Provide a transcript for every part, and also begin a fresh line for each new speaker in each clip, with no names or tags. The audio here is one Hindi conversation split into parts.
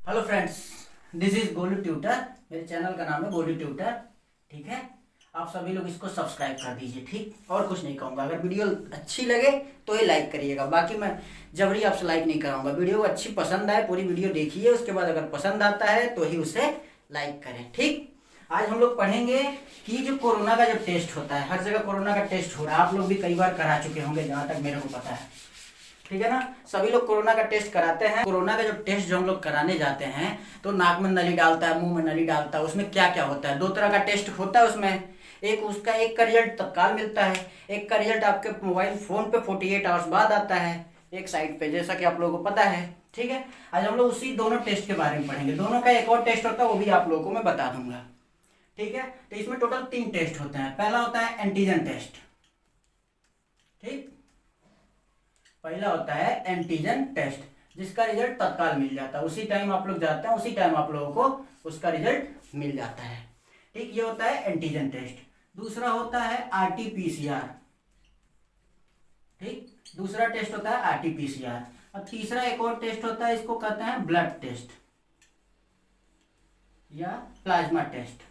Hello friends, this is Golu tutor. मेरे चैनल का नाम है गोलू ट्यूटर। ठीक है, आप सभी लोग इसको सब्सक्राइब कर दीजिए। ठीक, और कुछ नहीं कहूँगा। अगर वीडियो अच्छी लगे तो ही लाइक करिएगा, बाकी मैं जबरी आपसे लाइक नहीं कराऊंगा। वीडियो अच्छी पसंद आए पूरी वीडियो देखिए, उसके बाद अगर पसंद आता है तो ही उसे लाइक करें। ठीक, आज हम लोग पढ़ेंगे कि जो कोरोना का जब टेस्ट होता है, हर जगह कोरोना का टेस्ट हो रहा है, आप लोग भी कई बार करा चुके होंगे जहाँ तक मेरे को पता है। ठीक है ना, सभी लोग कोरोना का टेस्ट कराते हैं। कोरोना का जब टेस्ट जो हम लोग कराने जाते हैं तो नाक में नली डालता है, मुंह में नली डालता है। उसमें क्या क्या होता है, दो तरह का टेस्ट होता है उसमें। एक का रिजल्ट तत्काल मिलता है, एक का रिजल्ट आपके मोबाइल फोन पे 48 आवर्स बाद आता है एक साइट पे, जैसा कि आप लोगों को पता है। ठीक है, आज हम लोग उसी दोनों टेस्ट के बारे में पढ़ेंगे। दोनों का एक और टेस्ट होता है, वो भी आप लोगों को मैं बता दूंगा। ठीक है, तो इसमें टोटल 3 टेस्ट होते हैं। पहला होता है एंटीजन टेस्ट। ठीक, पहला होता है एंटीजन टेस्ट, जिसका रिजल्ट तत्काल मिल जाता है। उसी टाइम आप लोग जाते हैं, उसी टाइम आप लोगों को उसका रिजल्ट मिल जाता है। ठीक, ये होता है एंटीजन टेस्ट। दूसरा होता है आरटीपीसीआर। ठीक, दूसरा टेस्ट होता है आरटीपीसीआर। और तीसरा एक और टेस्ट होता है, इसको कहते हैं ब्लड टेस्ट या प्लाज्मा टेस्ट।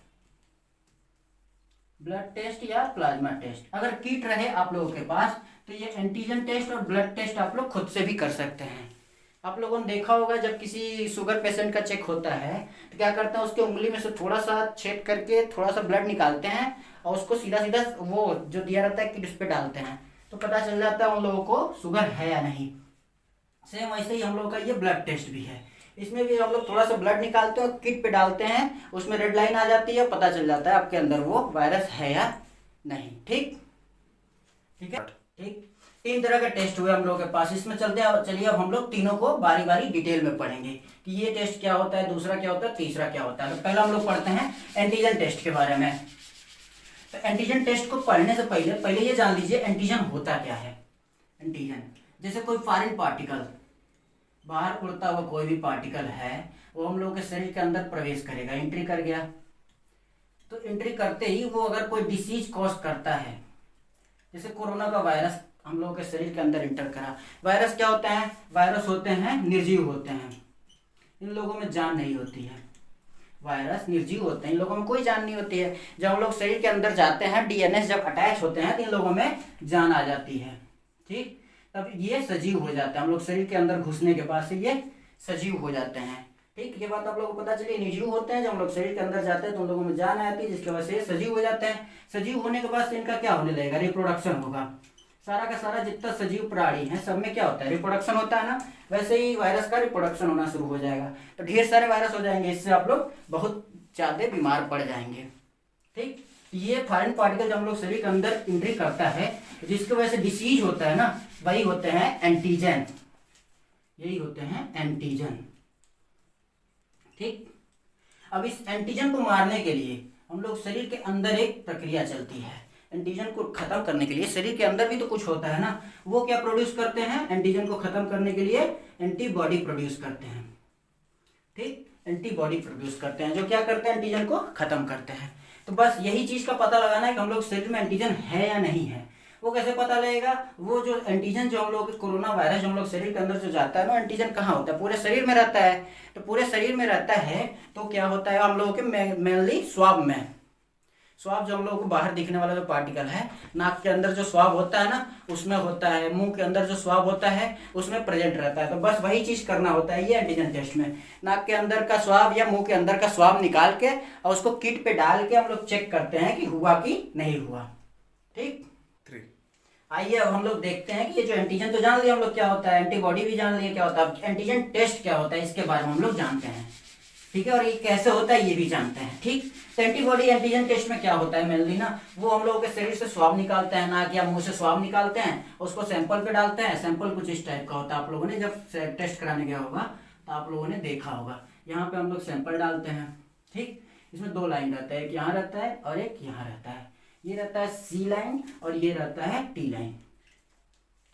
ब्लड टेस्ट या प्लाज्मा टेस्ट। अगर किट रहे आप लोगों के पास तो ये एंटीजन टेस्ट और ब्लड टेस्ट आप लोग खुद से भी कर सकते हैं। आप लोगों ने देखा होगा, जब किसी शुगर पेशेंट का चेक होता है तो क्या करते हैं, उसके उंगली में से थोड़ा सा छेद करके थोड़ा सा ब्लड निकालते हैं और उसको सीधा सीधा वो जो दिया रहता है किट उस पर डालते हैं, तो पता चल जाता है उन लोगों को शुगर है या नहीं। सेम वैसे ही हम लोग का ये ब्लड टेस्ट भी है। इसमें भी हम लोग थोड़ा सा ब्लड निकालते हैं और किट पे डालते हैं, उसमें रेड लाइन आ जाती है, पता चल जाता है आपके अंदर वो वायरस है या नहीं। ठीक, ठीक है। ठीक, 3 तरह के टेस्ट हुए हम लोग के पास। इसमें चलिए अब हम लोग तीनों को बारी बारी डिटेल में पढ़ेंगे कि ये टेस्ट क्या होता है, दूसरा क्या होता है, तीसरा क्या होता है। तो पहला हम लोग पढ़ते हैं एंटीजन टेस्ट के बारे में। तो एंटीजन टेस्ट को पढ़ने से पहले ये जान लीजिए एंटीजन होता क्या है। एंटीजन जैसे कोई फॉरेन पार्टिकल, बाहर उड़ता हुआ कोई भी पार्टिकल है, वो हम लोग के शरीर के अंदर प्रवेश करेगा, एंट्री कर गया। तो एंट्री करते ही वो अगर कोई डिसीज कॉज करता है, जैसे कोरोना का वायरस हम लोगों के शरीर के अंदर इंटर करा। वायरस क्या होता है, वायरस होते हैं निर्जीव होते हैं, इन लोगों में जान नहीं होती है। वायरस निर्जीव होते हैं, इन लोगों में कोई जान नहीं होती है। जब हम लोग शरीर के अंदर जाते हैं, डीएनए जब अटैच होते हैं तो इन लोगों में जान आ जाती है। ठीक, तब ये सजीव हो जाता है। हम लोग शरीर के अंदर घुसने के बाद से ये सजीव हो जाते हैं। ठीक, ये बात आप लोगों को पता चली। निर्जीव होते हैं, जब हम लोग शरीर के अंदर जाते हैं तो उन लोगों में जान आती है, जिसकी वजह से सजीव हो जाते हैं। सजीव होने के बाद से इनका क्या होने लगेगा, रिप्रोडक्शन होगा। सारा का सारा जितना सजीव प्राणी है सब में क्या होता है, रिप्रोडक्शन होता है ना। वैसे ही वायरस का रिप्रोडक्शन होना शुरू हो जाएगा, तो ढेर सारे वायरस हो जाएंगे। इससे आप लोग बहुत ज्यादा बीमार पड़ जाएंगे। ठीक, ये फॉरेन पार्टिकल जब हम लोग शरीर के अंदर एंट्री करता है, जिसकी वजह से डिसीज होता है ना, वही होते हैं एंटीजन। यही होते हैं एंटीजन। ठीक, अब इस एंटीजन को मारने के लिए हम लोग शरीर के अंदर एक प्रक्रिया चलती है। एंटीजन को खत्म करने के लिए शरीर के अंदर भी तो कुछ होता है ना, वो क्या प्रोड्यूस करते हैं, एंटीजन को खत्म करने के लिए एंटीबॉडी प्रोड्यूस करते हैं। ठीक, एंटीबॉडी प्रोड्यूस करते हैं, जो क्या करते हैं, एंटीजन को खत्म करते हैं। तो बस यही चीज का पता लगाना है कि हम लोग शरीर में एंटीजन है या नहीं है। वो कैसे पता लगेगा, वो जो एंटीजन जो हम लोग कोरोना वायरस जो हम लोग शरीर के अंदर जो जाता है ना, एंटीजन कहाँ होता है, पूरे शरीर में रहता है। तो पूरे शरीर में रहता है तो क्या होता है, हम लोगों के मेनली स्वाब में, स्वाब जो हम लोगों को बाहर दिखने वाला जो पार्टिकल है, नाक के अंदर जो स्वाब होता है ना उसमें होता है, मुंह के अंदर जो स्वाब होता है उसमें प्रेजेंट रहता है। तो बस वही चीज करना होता है ये एंटीजन टेस्ट में। नाक के अंदर का स्वाब या मुंह के अंदर का स्वाब निकाल के और उसको किट पे डाल के हम लोग चेक करते हैं कि हुआ कि नहीं हुआ। ठीक, आइए अब हम लोग देखते हैं कि ये जो एंटीजन तो जान लिया हम लोग क्या होता है, एंटीबॉडी भी जान लिया क्या होता है, एंटीजन टेस्ट क्या होता है इसके बारे में हम लोग जानते हैं। ठीक है, और ये कैसे होता है ये भी जानते हैं। ठीक, तो एंटीबॉडी एंटीजन टेस्ट में क्या होता है मेनली ना, वो हम लोगों के शरीर से स्वाब निकालते हैं, नाक या मुंह से स्वाब निकालते हैं, उसको सैंपल पे डालते हैं। सैंपल कुछ इस टाइप का होता है, आप लोगों ने जब टेस्ट कराने गया होगा तो आप लोगों ने देखा होगा। यहाँ पे हम लोग सैंपल डालते हैं। ठीक, इसमें 2 लाइन रहता है, एक यहाँ रहता है और एक यहाँ रहता है। ये रहता है सी लाइन और ये रहता है टी लाइन।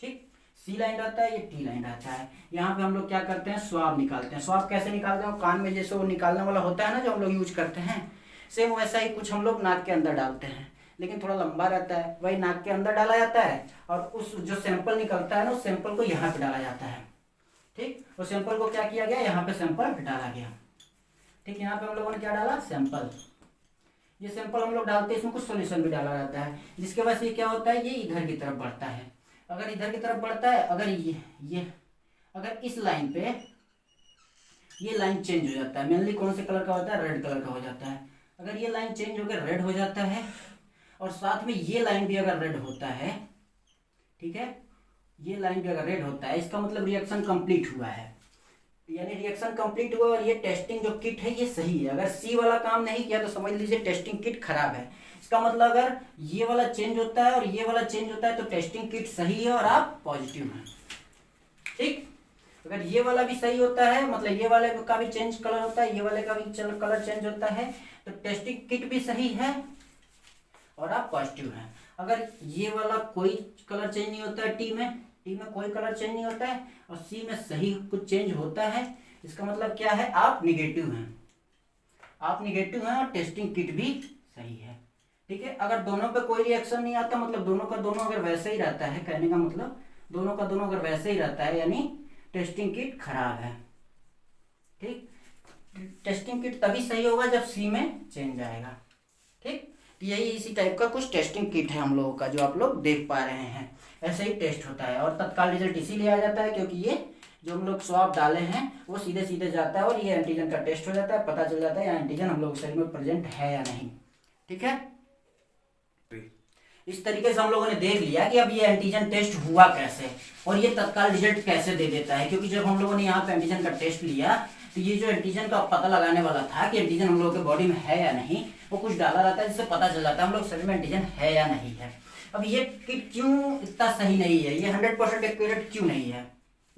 ठीक, सी लाइन रहता है, ये टी लाइन रहता है। यहाँ पे हम लोग क्या करते हैं, स्वाब निकालते हैं। स्वाब कैसे निकालते हैं, कान में जैसे वो निकालने वाला होता है ना जो हम लोग यूज करते हैं, सेम वैसा ही कुछ हम लोग नाक के अंदर डालते हैं, लेकिन थोड़ा लंबा रहता है। वही नाक के अंदर डाला जाता है और उस जो सैंपल निकलता है ना उस सैंपल को यहाँ पे डाला जाता है। ठीक, और सैंपल को क्या किया गया, यहाँ पे सैंपल डाला गया। ठीक, यहाँ पे हम लोगों ने क्या डाला, सैंपल। ये सैंपल हम लोग डालते हैं, इसमें कुछ सॉल्यूशन भी डाला जाता है, जिसके वजह से ये क्या होता है, ये इधर की तरफ बढ़ता है। अगर इधर की तरफ बढ़ता है, अगर ये अगर इस लाइन पे ये लाइन चेंज हो जाता है, मेनली कौन से कलर का होता है, रेड कलर का हो जाता है। अगर ये लाइन चेंज होकर रेड हो जाता है और साथ में ये लाइन भी अगर रेड होता है, ठीक है, ये लाइन भी अगर रेड होता है, इसका मतलब रिएक्शन कंप्लीट हुआ है, यानी रिएक्शन कंप्लीट हुआ और ये टेस्टिंग जो किट है ये सही है। अगर सी वाला काम नहीं किया तो समझ लीजिए टेस्टिंग किट खराब है। इसका मतलब अगर ये वाला चेंज होता है और ये वाला चेंज होता है तो टेस्टिंग किट सही है और आप पॉजिटिव हैं। ठीक, अगर ये वाला भी सही होता है, मतलब ये वाले का भी चेंज कलर होता है, ये वाले का भी कलर चेंज होता है, तो टेस्टिंग किट भी सही है और आप पॉजिटिव हैं। अगर ये वाला कोई कलर चेंज नहीं होता है, टी में कोई कलर चेंज नहीं होता है और सी में सही कुछ चेंज होता है, इसका मतलब क्या है, आप निगेटिव हैं। आप निगेटिव हैं और टेस्टिंग किट भी सही है। ठीक है, अगर दोनों पे कोई रिएक्शन नहीं आता, मतलब दोनों का दोनों अगर वैसे ही रहता है, कहने का मतलब दोनों का दोनों अगर वैसे ही रहता है, यानी टेस्टिंग किट खराब है। ठीक, टेस्टिंग किट तभी सही होगा जब सी में चेंज आएगा। ठीक, तो यही इसी टाइप का कुछ टेस्टिंग किट है हम लोगों का, जो आप लोग देख पा रहे हैं। ऐसे ही टेस्ट होता है और तत्काल रिजल्ट इसीलिए आ जाता है क्योंकि ये जो हम लोग स्वाब डाले हैं वो सीधे सीधे जाता है और ये एंटीजन का टेस्ट हो जाता है, पता चल जाता है या एंटीजन हम लोग शरीर में प्रेजेंट है या नहीं। ठीक है, इस तरीके से हम लोगों ने देख लिया कि अब ये एंटीजन टेस्ट हुआ कैसे और ये तत्काल रिजल्ट कैसे दे देता है। क्योंकि जब हम लोगों ने यहाँ पे एंटीजन का टेस्ट लिया तो ये जो एंटीजन का पता लगाने वाला था कि एंटीजन हम लोगों के बॉडी में है या नहीं, वो कुछ डाला रहता है जिससे पता चल जाता है हम लोग शरीर में एंटीजन है या नहीं है। अब ये किट क्यों इतना सही नहीं है, ये 100% एक्यूरेट क्यों नहीं है?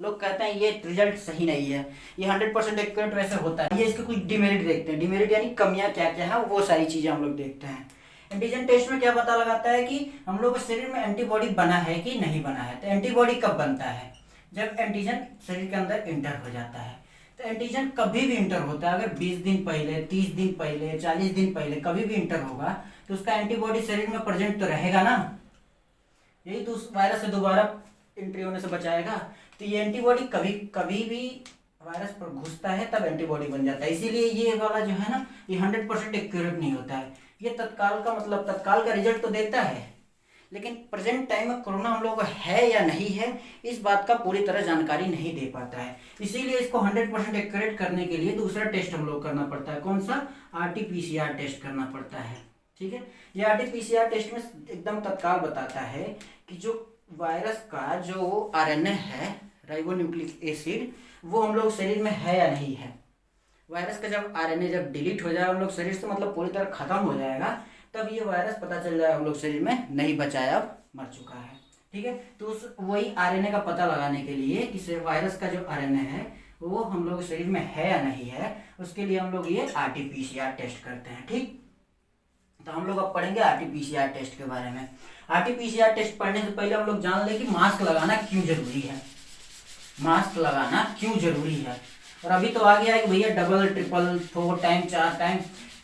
लोग कहते हैं ये रिजल्ट सही नहीं है, ये 100% एक्यूरेट वैसे होता है। ये इसके कुछ डिमेरिट देखते हैं, डिमेरिट यानी कमियां क्या क्या है, वो सारी चीजें हम लोग देखते हैं। एंटीजन टेस्ट में क्या पता लगाता है कि हम लोग के शरीर में एंटीबॉडी बना है कि नहीं बना है। तो एंटीबॉडी कब बनता है, जब एंटीजन शरीर के अंदर इंटर हो जाता है। तो एंटीजन कभी भी इंटर होता है, अगर 20 दिन पहले, 30 दिन पहले, 40 दिन पहले कभी भी इंटर होगा तो उसका एंटीबॉडी शरीर में प्रेजेंट तो रहेगा ना, यही तो उस वायरस से दोबारा एंट्री होने से बचाएगा। तो ये एंटीबॉडी कभी कभी भी वायरस पर घुसता है तब एंटीबॉडी बन जाता है। इसीलिए ये वाला जो है ना, ये 100% एक्यूरेट नहीं होता है। ये तत्काल का मतलब तत्काल का रिजल्ट तो देता है, लेकिन प्रेजेंट टाइम में कोरोना हम लोगों को है या नहीं है, इस बात का पूरी तरह जानकारी नहीं दे पाता है। इसीलिए इसको 100% एक्यूरेट करने के लिए दूसरा टेस्ट हम लोग करना पड़ता है। कौन सा? RT-PCR टेस्ट करना पड़ता है। ठीक है, ये RT-PCR टेस्ट में एकदम तत्काल बताता है कि जो वायरस का जो RNA है, राइबोन्यूक्लिक एसिड, वो हम लोग शरीर में है या नहीं है। वायरस का जब RNA जब डिलीट हो जाएगा हम लोग शरीर से, मतलब पूरी तरह खत्म हो जाएगा, तब ये वायरस पता चल जाएगा हम लोग शरीर में नहीं बचा है, अब मर चुका है। ठीक है, तो उस वही RNA का पता लगाने के लिए कि वायरस का जो RNA है वो हम लोग शरीर में है या नहीं है, उसके लिए हम लोग ये RT-PCR टेस्ट करते हैं। ठीक, तो हम लोग अब पढ़ेंगे RT-PCR टेस्ट के बारे में। RT-PCR टेस्ट पढ़ने से पहले हम लोग जान लें कि मास्क लगाना क्यों जरूरी है। मास्क लगाना क्यों जरूरी है, और अभी तो आ गया है कि भैया डबल ट्रिपल 4 टाइम 4 टाइम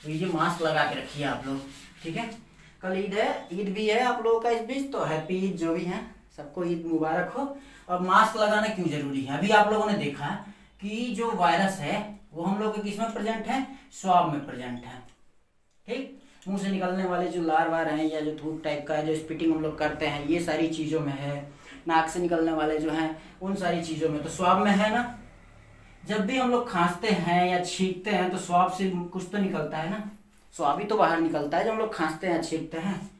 ये मास्क लगा के रखिए आप लोग। ठीक है, कल ईद है, ईद भी है आप लोगों का इस बीच, तो हैप्पी ईद जो भी है, सबको ईद मुबारक हो। और मास्क लगाना क्यों जरूरी है, अभी आप लोगों ने देखा कि जो वायरस है वो हम लोग के किस में प्रेजेंट है, स्वाब में प्रेजेंट है। ठीक, मुंह से निकलने वाले जो लार वार हैं या जो थूक टाइप का है, जो स्पिटिंग हम लोग करते हैं, ये सारी चीज़ों में है। नाक से निकलने वाले जो हैं उन सारी चीज़ों में, तो स्वाब में है ना। जब भी हम लोग खांसते हैं या छींकते हैं तो स्वाब से कुछ तो निकलता है ना, स्वाब ही तो बाहर निकलता है जब हम लोग खांसते हैं छींकते हैं।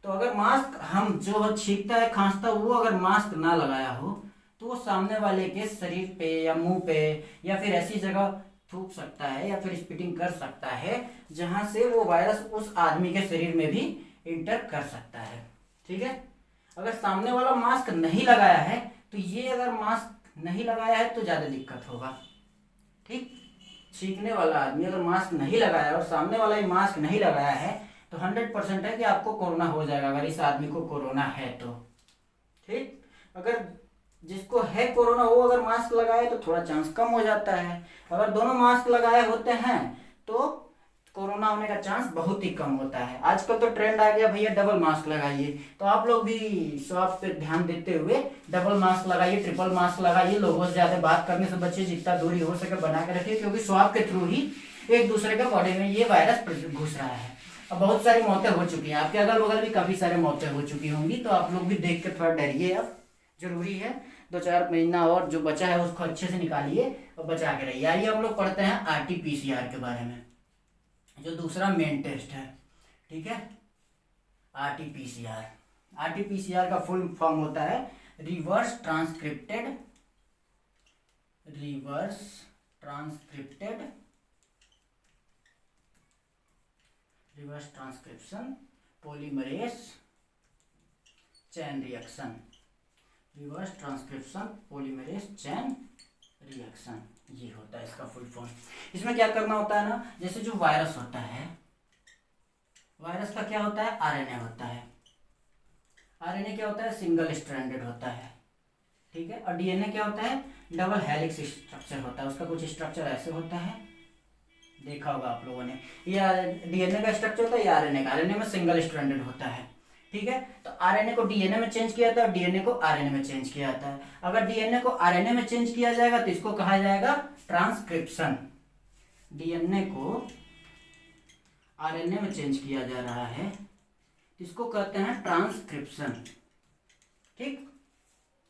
तो अगर मास्क, हम जो छींकता है खांसता वो अगर मास्क ना लगाया हो तो वो सामने वाले के शरीर पे या मुंह पे या फिर ऐसी जगह थूक सकता है या फिर स्पिटिंग कर सकता है जहां से वो वायरस उस आदमी के शरीर में भी इंटर कर सकता है। ठीक है, अगर सामने वाला मास्क नहीं लगाया है तो ये अगर मास्क नहीं लगाया है तो ज़्यादा दिक्कत होगा। ठीक, छींकने वाला आदमी अगर मास्क नहीं लगाया और सामने वाला ही मास्क नहीं लगाया है तो 100% है कि आपको कोरोना हो जाएगा, अगर इस आदमी को कोरोना है तो। ठीक, अगर जिसको है कोरोना वो अगर मास्क लगाए तो थोड़ा चांस कम हो जाता है। अगर दोनों मास्क लगाए होते हैं तो कोरोना होने का चांस बहुत ही कम होता है। आजकल तो ट्रेंड आ गया भैया डबल मास्क लगाइए, तो आप लोग भी स्वास्थ्य पे ध्यान देते हुए डबल मास्क लगाइए, ट्रिपल मास्क लगाइए, लोगों से ज्यादा बात करने से बच्चे जितना दूरी हो सके बना के रखिए, क्योंकि स्वाब के थ्रू ही एक दूसरे के बॉडी में ये वायरस घुस रहा है। अब बहुत सारी मौतें हो चुकी हैं, आपके अगल बगल भी काफी सारी मौतें हो चुकी होंगी, तो आप लोग भी देख के थोड़ा डरिए। अब जरूरी है 2-4 महीना और जो बचा है उसको अच्छे से निकालिए और बचा के रहिए। आइए हम लोग पढ़ते हैं RT-PCR के बारे में, जो दूसरा मेन टेस्ट है। ठीक है, RT-PCR। RT-PCR का फुल फॉर्म होता है reverse transcripted transcription polymerase chain reaction. Reverse transcription polymerase chain reaction, ये होता है इसका फुल फॉर्म। इसमें क्या करना होता है ना, जैसे जो वायरस होता है, वायरस का क्या होता है, RNA होता है। RNA क्या होता है, सिंगल स्ट्रैंडेड होता है। ठीक है, और DNA क्या होता है, डबल हेलिक्स स्ट्रक्चर होता है। उसका कुछ स्ट्रक्चर ऐसे होता है, देखा होगा आप लोगों ने। या DNA का स्ट्रक्चर होता है या RNA का। RNA में सिंगल स्ट्रैंडेड होता है। ठीक है, तो RNA को DNA में चेंज किया जाता है और DNA को RNA में चेंज किया जाता है। अगर DNA को RNA में चेंज किया जाएगा तो इसको कहा जाएगा ट्रांसक्रिप्शन। DNA को RNA में चेंज किया जा रहा है, इसको कहते हैं ट्रांसक्रिप्शन। ठीक,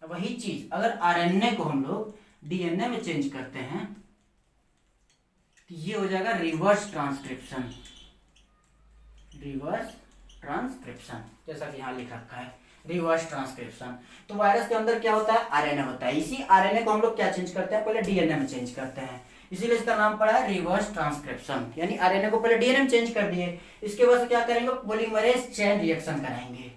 वही चीज अगर RNA को हम लोग DNA में चेंज करते हैं तो ये हो जाएगा रिवर्स ट्रांसक्रिप्शन। रिवर्स ट्रांसक्रिप्शन, जैसा कि यहाँ लिख रखा है रिवर्स ट्रांसक्रिप्शन। तो वायरस के अंदर क्या होता है, RNA होता है। इसी RNA को हम लोग क्या चेंज करते हैं, पहले DNA में चेंज करते हैं, इसीलिए इसका नाम पड़ा है रिवर्स ट्रांसक्रिप्शन। यानी RNA को पहले DNA में चेंज कर दिए, इसके बाद क्या करेंगे, पॉलीमरेज चेन रिएक्शन कराएंगे।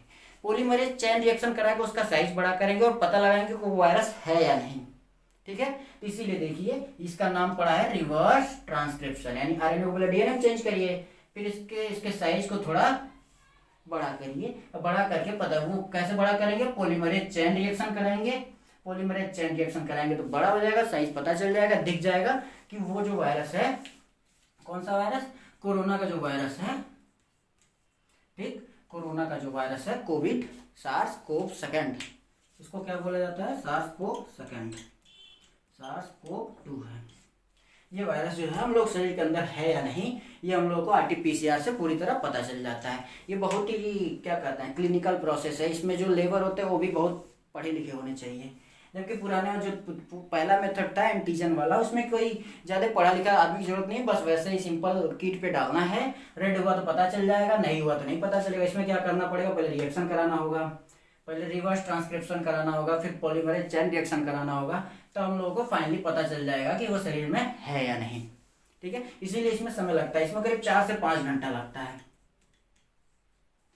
पॉलीमरेज चेन रिएक्शन करा के उसका साइज बड़ा करेंगे और पता लगाएंगे कि वो वायरस है या नहीं। ठीक है, तो इसीलिए देखिए इसका नाम पड़ा है रिवर्स ट्रांसक्रिप्शन। यानी RNA को पहले DNA में चेंज करिए, फिर इसके साइज को थोड़ा बड़ा करिए, बड़ा करके पता वो कैसे बड़ा करेंगे, पॉलीमरेज चेन रिएक्शन कराएंगे। पॉलीमरेज चेन रिएक्शन कराएंगे तो बड़ा हो जाएगा, साइज पता चल जाएगा, दिख जाएगा कि वो जो वायरस है, कौन सा वायरस, कोरोना का जो वायरस है। ठीक, कोरोना का जो वायरस है कोविड SARS-CoV-2, इसको क्या बोला जाता है, SARS-CoV-2, SARS-CoV-2 है। ये वायरस जो है हम लोग शरीर के अंदर है या नहीं, ये हम लोग को RT-PCR से पूरी तरह पता चल जाता है। ये बहुत ही क्या कहते हैं, क्लिनिकल प्रोसेस है। इसमें जो लेबर होते हैं वो भी बहुत पढ़े लिखे होने चाहिए, जबकि पुराना जो पहला मेथड था एंटीजन वाला, उसमें कोई ज़्यादा पढ़ा लिखा आदमी की जरूरत नहीं, बस वैसे ही सिंपल किट पे डालना है, रेड हुआ तो पता चल जाएगा, नहीं हुआ तो नहीं पता चलेगा। इसमें क्या करना पड़ेगा, पहले रिएक्शन कराना होगा, पहले रिवर्स ट्रांसक्रिप्शन कराना होगा, फिर पॉलीमरेज चेन रिएक्शन कराना होगा, तो हम लोगों को फाइनली पता चल जाएगा कि वो शरीर में है या नहीं। ठीक है, इसीलिए इसमें समय लगता है, इसमें करीब 4 से 5 घंटा लगता है।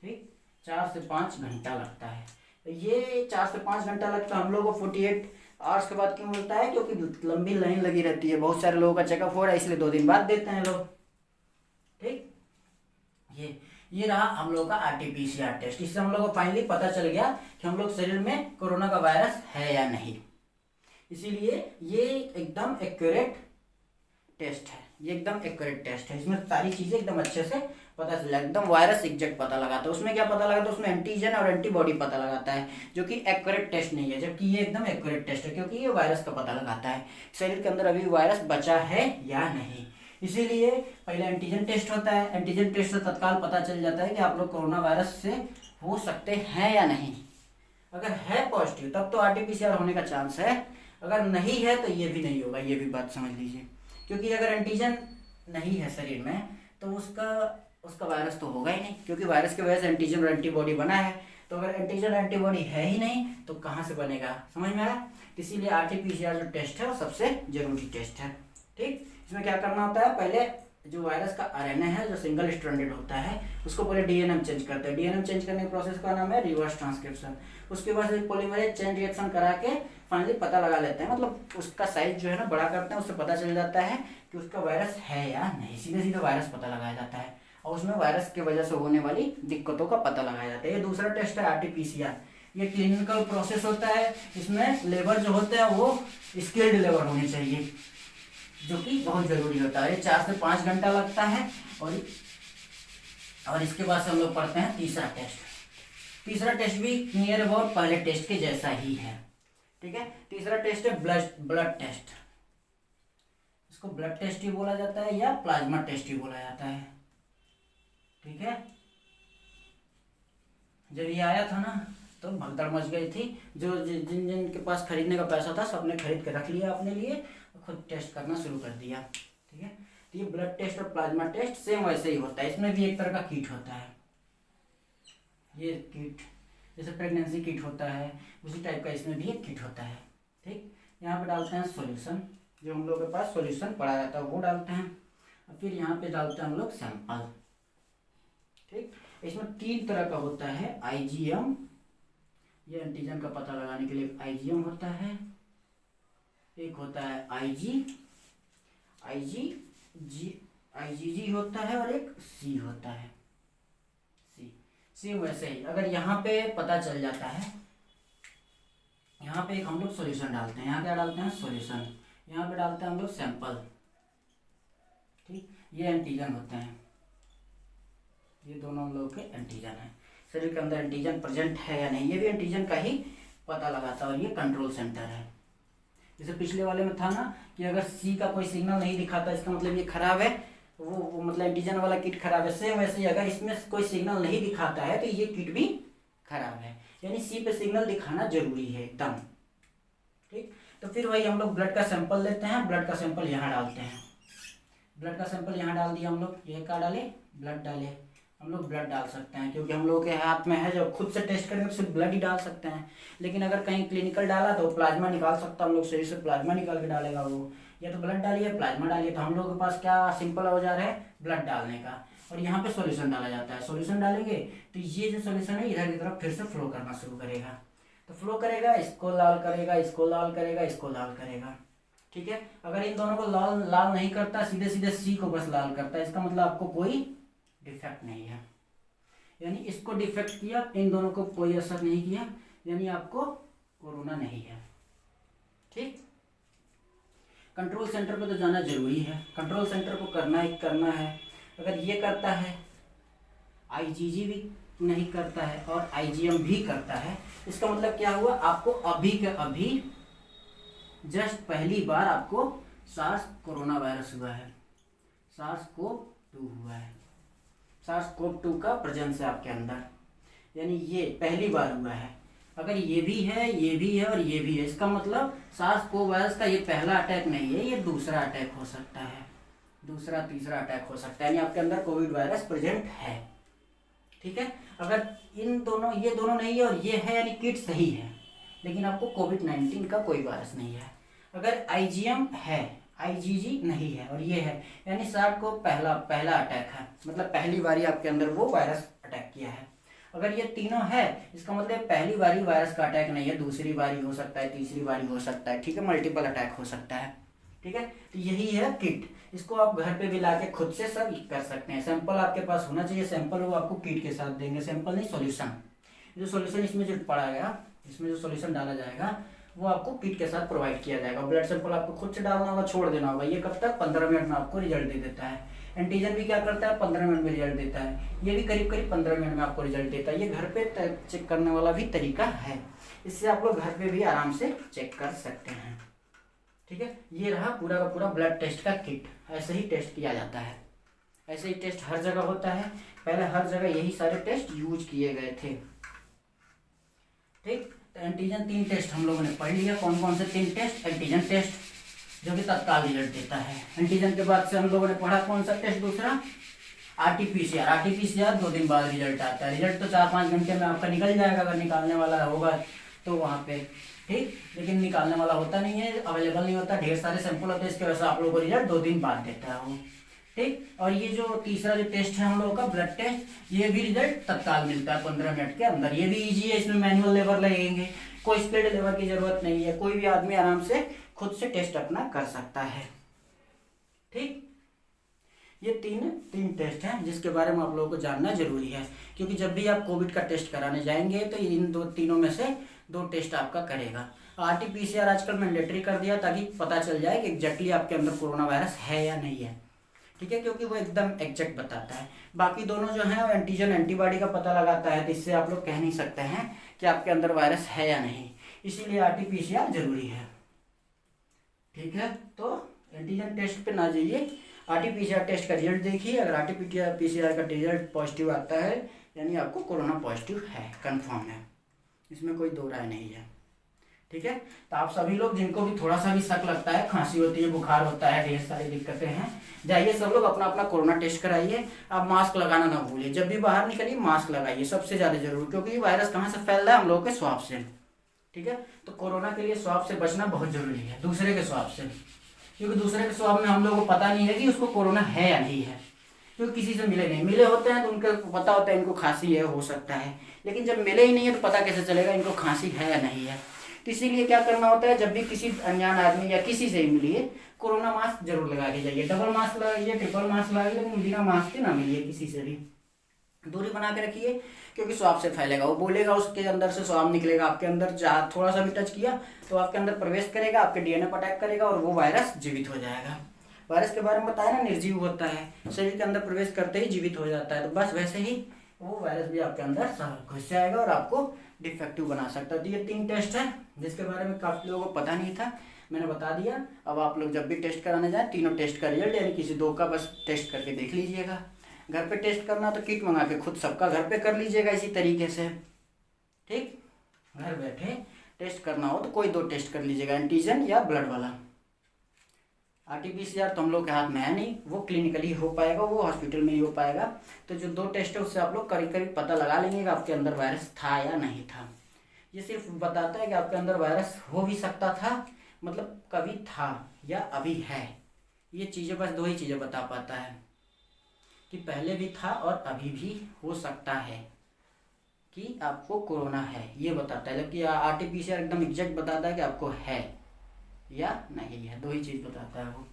ठीक, 4 से 5 घंटा लगता है। तो ये 4 से 5 घंटा लगता है, हम लोग को 48 आवर्स के बाद क्यों मिलता है, क्योंकि लंबी लाइन लगी रहती है, बहुत सारे लोगों का चेकअप हो रहा है, इसलिए 2 दिन बाद देते हैं लोग। ठीक, ये रहा हम लोग का RT-PCR टेस्ट। इससे हम लोग को फाइनली पता चल गया कि हम लोग शरीर में कोरोना का वायरस है या नहीं। इसीलिए ये एकदम एक्यूरेट टेस्ट है, ये एकदम एक्यूरेट टेस्ट है। इसमें सारी चीजें एकदम अच्छे से पता चल जाए, एकदम वायरस एग्जैक्ट पता लगाता है। उसमें क्या पता लगाता है, उसमें एंटीजन और एंटीबॉडी पता लगाता है, जो कि एक्यूरेट टेस्ट नहीं है, जबकि ये एकदम एक्यूरेट टेस्ट है, क्योंकि ये वायरस का पता लगाता है शरीर के अंदर अभी वायरस बचा है या नहीं। इसीलिए पहले एंटीजन टेस्ट होता है, एंटीजन टेस्ट से तत्काल पता चल जाता है कि आप लोग कोरोना वायरस से हो सकते हैं या नहीं। अगर है पॉजिटिव तब तो RT-PCR होने का चांस है, अगर नहीं है तो ये भी नहीं होगा, ये भी बात समझ लीजिए। क्योंकि अगर एंटीजन नहीं है शरीर में तो उसका वायरस तो होगा ही नहीं, क्योंकि वायरस की वजह से एंटीजन और एंटीबॉडी बना है। तो अगर एंटीजन एंटीबॉडी है ही नहीं तो कहाँ से बनेगा, समझ में आया। इसीलिए RT-PCR जो टेस्ट है वो सबसे जरूरी टेस्ट है। ठीक, इसमें क्या करना होता है, पहले जो वायरस का RNA है जो सिंगल स्ट्रैंडेड होता है उसको पहले DNA में चेंज करते हैं। DNA में चेंज करने के प्रोसेस का नाम है रिवर्स ट्रांसक्रिप्शन। उसके बाद पॉलीमरेज चेन रिएक्शन करा के फाइनली पता लगा लेते हैं, मतलब उसका साइज जो है ना बड़ा करते हैं, उससे पता चल जाता है कि उसका वायरस है या नहीं। सीधे सीधे वायरस पता लगाया जाता है और उसमें वायरस की वजह से होने वाली दिक्कतों का पता लगाया जाता है। ये दूसरा टेस्ट है RT-PCR। ये क्लिनिकल प्रोसेस होता है, इसमें लेबर जो होते हैं वो स्किल्ड लेबर होनी चाहिए। जो कि बहुत ज़रूरी होता है। ये 4 से 5 घंटा लगता है। और इसके बाद से हम लोग पढ़ते हैं तीसरा टेस्ट। तीसरा टेस्ट भी नियर अबाउट पहले टेस्ट के जैसा ही है, ठीक है। तीसरा टेस्ट है ब्लड टेस्ट। इसको ब्लड टेस्ट ही बोला जाता है या प्लाज्मा टेस्ट ही बोला जाता है, ठीक है। जब ये आया था ना तो भगदड़ मच गई थी। जो जिन जिन के पास खरीदने का पैसा था सबने खरीद के रख लिया अपने लिए और खुद टेस्ट करना शुरू कर दिया, ठीक है। तो ये ब्लड टेस्ट और प्लाज्मा टेस्ट सेम वैसे ही होता है। इसमें भी एक तरह का किट होता है। ये किट जैसे प्रेगनेंसी किट होता है उसी टाइप का इसमें भी एक किट होता है, ठीक। यहाँ पे डालते हैं सॉल्यूशन, जो हम लोग के पास सॉल्यूशन पड़ा रहता है वो डालते हैं। और फिर यहाँ पे डालते हैं हम लोग सैंपल, ठीक। इसमें 3 तरह का होता है। आईजीएम, ये एंटीजन का पता लगाने के लिए आईजीएम होता है। एक होता है आईजीजी होता है और एक सी होता है। सी वैसे ही अगर यहाँ पे पता चल जाता है, यहाँ पे एक हम लोग सॉल्यूशन डालते हैं। यहाँ क्या डालते हैं? सॉल्यूशन। यहाँ पे डालते हैं हम लोग सैंपल, ठीक। ये एंटीजन होते हैं, ये दोनों हम लोग के एंटीजन हैं। शरीर के अंदर एंटीजन प्रेजेंट है या नहीं, ये भी एंटीजन का ही पता लगाता है। और ये कंट्रोल सेंटर है। जैसे पिछले वाले में था ना कि अगर सी का कोई सिग्नल नहीं दिखाता इसका मतलब ये खराब है, वो मतलब एंटीजन वाला किट खराब है। सेम वैसे ही अगर इसमें कोई सिग्नल नहीं दिखाता है तो ये किट भी खराब है। यानी सी पे सिग्नल दिखाना जरूरी है एकदम, ठीक। तो फिर वही हम लोग ब्लड का सैंपल लेते हैं। ब्लड का सैंपल यहाँ डालते हैं। ब्लड का सैंपल यहाँ डाल दिया हम लोग। ये क्या डाले? ब्लड डाले। हम लोग ब्लड डाल सकते हैं क्योंकि हम लोगों के हाथ में है। जब खुद से टेस्ट करेंगे तो सिर्फ ब्लड ही डाल सकते हैं। लेकिन अगर कहीं क्लिनिकल डाला तो प्लाज्मा निकाल सकता है। हम लोग शरीर से प्लाज्मा निकाल के डालेगा वो। या तो ब्लड डालिए प्लाज्मा डालिए। तो हम लोगों के पास क्या सिंपल औजार है? ब्लड डालने का। और यहाँ पे सॉल्यूशन डाला जाता है। सॉल्यूशन डालेंगे तो ये जो सॉल्यूशन है इधर की तरफ फिर से फ्लो करना शुरू करेगा। तो फ्लो करेगा, इसको लाल करेगा, इसको लाल करेगा, इसको लाल करेगा, ठीक है। अगर इन दोनों को लाल नहीं करता, सीधे सीधे सी को बस लाल करता है, इसका मतलब आपको कोई डिफेक्ट नहीं है। यानी इसको डिफेक्ट किया, इन दोनों को कोई असर नहीं किया, यानी आपको कोरोना नहीं है, ठीक। कंट्रोल सेंटर पे तो जाना जरूरी है। कंट्रोल सेंटर को करना है। अगर ये करता है, आईजीजी भी नहीं करता है और आईजीएम भी करता है, इसका मतलब क्या हुआ? आपको अभी के अभी जस्ट पहली बार आपको सार्स कोरोना वायरस हुआ है, SARS-CoV-2 हुआ है। SARS-CoV-2 का प्रेजेंस है आपके अंदर, यानी ये पहली बार हुआ है। अगर ये भी है, ये भी है और ये भी है, इसका मतलब SARS-CoV वायरस का ये पहला अटैक नहीं है, ये दूसरा अटैक हो सकता है, दूसरा तीसरा अटैक हो सकता है। यानी आपके अंदर कोविड वायरस प्रेजेंट है, ठीक है। अगर ये दोनों नहीं है और ये है, यानी किट सही है, लेकिन आपको कोविड-19 का कोई वायरस नहीं है। अगर आईजीएम है, आईजीजी नहीं है और ये है, यानी SARS को पहला अटैक है, मतलब पहली बारी आपके अंदर वो वायरस अटैक किया है। अगर ये तीनों है, इसका मतलब पहली बारी वायरस का अटैक नहीं है, दूसरी बारी हो सकता है, तीसरी बारी हो सकता है, ठीक है। मल्टीपल अटैक हो सकता है, ठीक है। तो यही है किट। इसको आप घर पे भी लाके खुद से सब कर सकते हैं। सैंपल आपके पास होना चाहिए। सैंपल वो आपको किट के साथ देंगे, सैंपल नहीं सॉल्यूशन। जो सॉल्यूशन इसमें जो पड़ा गया, इसमें जो सॉल्यूशन डाला जाएगा वो आपको किट के साथ प्रोवाइड किया जाएगा। ब्लड सैंपल आपको खुद से डालना होगा, छोड़ देना होगा। ये कब तक? 15 मिनट में आपको रिजल्ट दे देता है। एंटीजन भी क्या करता है? 15 मिनट में रिजल्ट देता है। ये भी करीब 15 मिनट में आपको रिजल्ट देता है। ये घर पे चेक करने वाला भी तरीका है। इससे आप लोग घर पे भी आराम से चेक कर सकते हैं, ठीक है। ये रहा पूरा का पूरा ब्लड टेस्ट का किट। ऐसे ही टेस्ट किया जाता है। ऐसे ही टेस्ट हर जगह होता है। पहले हर जगह यही सारे टेस्ट यूज किए गए थे, ठीक। तो एंटीजन 3 टेस्ट हम लोगों ने पढ़ लिया। कौन कौन से 3 टेस्ट? एंटीजन टेस्ट जो कि तत्काल रिजल्ट देता है। एंटीजन के बाद से हम लोगों ने पढ़ा कौन सा टेस्ट? दूसरा आरटीपीसीआर 2 दिन बाद रिजल्ट आता है। रिजल्ट तो 4-5 घंटे में आपका निकल जाएगा अगर निकालने वाला होगा तो वहाँ पे, ठीक। लेकिन निकालने वाला होता नहीं है, अवेलेबल नहीं होता, ढेर सारे सैंपल होते हैं, इसके वजह से आप लोगों को रिजल्ट 2 दिन बाद देता है वो, ठीक। और ये जो तीसरा जो टेस्ट है हम लोगों का ब्लड टेस्ट, ये भी रिजल्ट तत्काल मिलता है 15 मिनट के अंदर। ये भी इजी है, इसमें मैनुअल लेबर लगेंगे, कोई स्पीड लेबर की जरूरत नहीं है। कोई भी आदमी आराम से खुद से टेस्ट अपना कर सकता है, ठीक। ये तीन टेस्ट हैं जिसके बारे में आप लोगों को जानना जरूरी है, क्योंकि जब भी आप कोविड का टेस्ट कराने जाएंगे तो इन तीनों में से 2 टेस्ट आपका करेगा। RT-PCR आजकल मैंडेटरी कर दिया ताकि पता चल जाए कि एग्जैक्टली आपके अंदर कोरोना वायरस है या नहीं है, ठीक है, क्योंकि वो एकदम एग्जैक्ट बताता है। बाकी दोनों जो है वो एंटीजन एंटीबॉडी का पता लगाता है, तो इससे आप लोग कह नहीं सकते हैं कि आपके अंदर वायरस है या नहीं, इसीलिए RT-PCR जरूरी है, ठीक है। तो एंटीजन टेस्ट पे ना जाइए, RT-PCR टेस्ट का रिजल्ट देखिए। अगर RT-PCR का रिजल्ट पॉजिटिव आता है यानी आपको कोरोना पॉजिटिव है, कंफर्म है, इसमें कोई दो राय नहीं है, ठीक है। तो आप सभी लोग जिनको भी थोड़ा सा भी शक लगता है, खांसी होती है, बुखार होता है, ढेर सारी दिक्कतें हैं, जाइए सब लोग अपना अपना कोरोना टेस्ट कराइए। आप मास्क लगाना ना भूलिए, जब भी बाहर निकलिए मास्क लगाइए, सबसे ज़्यादा जरूरी, क्योंकि ये वायरस कहाँ से फैल रहा है, हम लोगों के स्वाब से, ठीक है। तो कोरोना के लिए स्वाब से बचना बहुत जरूरी है, दूसरे के स्वाब से, क्योंकि दूसरे के स्वाब में हम लोगों को पता नहीं है कि उसको कोरोना है या नहीं है, क्योंकि किसी से मिले होते हैं तो उनको पता होता है इनको खांसी है, हो सकता है, लेकिन जब मिले ही नहीं है तो पता कैसे चलेगा इनको खांसी है या नहीं है। तो इसीलिए क्या करना होता है, जब भी किसी अनजान आदमी या किसी से मिलिए, कोरोना मास्क जरूर लगा के जाइए, डबल मास्क लगाइए, ट्रिपल मास्क लगाइए, लेकिन बिना मास्क के ना मिलिए, किसी से भी दूरी बना के रखिए, क्योंकि स्वाब से फैलेगा, वो बोलेगा, उसके अंदर से स्वाब निकलेगा, आपके अंदर थोड़ा सा भी टच किया तो आपके अंदर प्रवेश करेगा, आपके DNA पर अटैक करेगा और वो वायरस जीवित हो जाएगा। वायरस के बारे में बताया ना, निर्जीव होता है, शरीर के अंदर प्रवेश करते ही जीवित हो जाता है, तो बस वैसे ही वो वायरस भी आपके अंदर घुस जाएगा और आपको डिफेक्टिव बना सकता है। तो ये 3 टेस्ट है जिसके बारे में काफ़ी लोगों को पता नहीं था, मैंने बता दिया। अब आप लोग जब भी टेस्ट कराने जाए, तीनों टेस्ट का रिजल्ट यानी किसी 2 का बस टेस्ट करके देख लीजिएगा। घर पे टेस्ट करना तो किट मंगा के खुद सबका घर पे कर लीजिएगा इसी तरीके से, ठीक। घर बैठे टेस्ट करना हो तो कोई 2 टेस्ट कर लीजिएगा, एंटीजन या ब्लड वाला। RT-PCR तो हम लोग के हाथ में है नहीं, वो क्लिनिकली हो पाएगा, वो हॉस्पिटल में ही हो पाएगा। तो जो 2 टेस्ट है उससे आप लोग करीब करीब पता लगा लेंगे कि आपके अंदर वायरस था या नहीं था। ये सिर्फ बताता है कि आपके अंदर वायरस हो भी सकता था, मतलब कभी था या अभी है, ये चीज़ें बस 2 ही चीज़ें बता पाता है, कि पहले भी था और अभी भी हो सकता है कि आपको कोरोना है, ये बताता है। जबकि RT-PCR एकदम एग्जैक्ट बताता है कि आपको है या नहीं है, 2 ही चीज़ बताता है वो,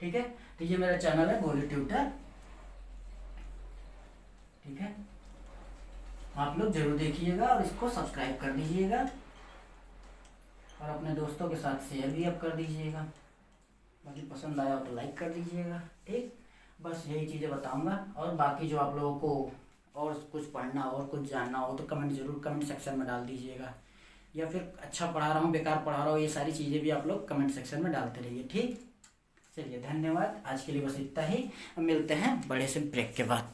ठीक है। तो ये मेरा चैनल है भोले ट्यूटर, ठीक है, आप लोग जरूर देखिएगा और इसको सब्सक्राइब कर दीजिएगा और अपने दोस्तों के साथ शेयर भी आप कर दीजिएगा, बाकी पसंद आया हो तो लाइक कर दीजिएगा, ठीक। बस यही चीज़ें बताऊंगा, और बाकी जो आप लोगों को और कुछ पढ़ना और कुछ जानना हो तो कमेंट सेक्शन में डाल दीजिएगा, या फिर अच्छा पढ़ा रहा हूँ, बेकार पढ़ा रहा हूँ, ये सारी चीज़ें भी आप लोग कमेंट सेक्शन में डालते रहिए, ठीक। चलिए धन्यवाद, आज के लिए बस इतना ही, मिलते हैं बड़े से ब्रेक के बाद।